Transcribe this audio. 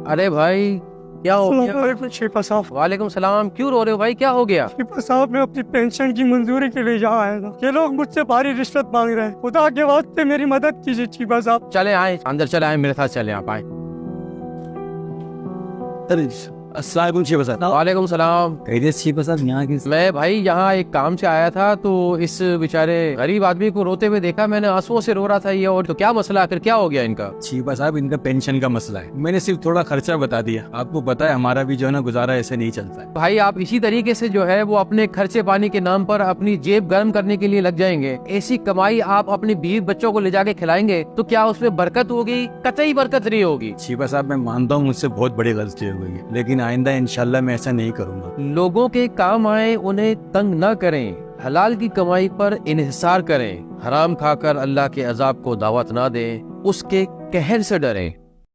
अरे भाई क्या हो गया? शिफा साहब, वालेकुम सलाम। क्यों रो रहे हो भाई, क्या हो गया? शिफा साहब, मैं अपनी पेंशन की मंजूरी के लिए यहाँ आया था। ये लोग मुझसे भारी रिश्वत मांग रहे हैं। खुदा के वास्ते मेरी मदद कीजिए शिफा साहब। चले आए अंदर, चले आए मेरे साथ, चले आप आए। अस्सलाम शिफा साहब। वालेकुम सलाम। खैरियत शिफा साहब, यहाँ की? मैं भाई यहाँ एक काम से आया था, तो इस बेचारे गरीब आदमी को रोते हुए देखा मैंने, आंसुओं से रो रहा था ये। और तो क्या मसला, आखिर क्या हो गया इनका? शिफा साहब, इनका पेंशन का मसला है। मैंने सिर्फ थोड़ा खर्चा बता दिया। आपको पता है हमारा भी जो है ना गुजारा ऐसे नहीं चलता है। भाई आप इसी तरीके से जो है वो अपने खर्चे पानी के नाम पर अपनी जेब गर्म करने के लिए लग जाएंगे। ऐसी कमाई आप अपने बीवी बच्चों को ले जाके खिलाएंगे तो क्या उसमें बरकत होगी? कतई बरकत नहीं होगी। शिफा साहब, मैं मानता हूँ मुझसे बहुत बड़ी गलती हो गई है, लेकिन आइंदा इंशाल्लाह मैं ऐसा नहीं करूँगा। लोगों के काम आए उन्हें तंग न करें, हलाल की कमाई पर इन्हिसार करें, हराम खाकर अल्लाह के अजाब को दावत ना दें, उसके कहर से डरें।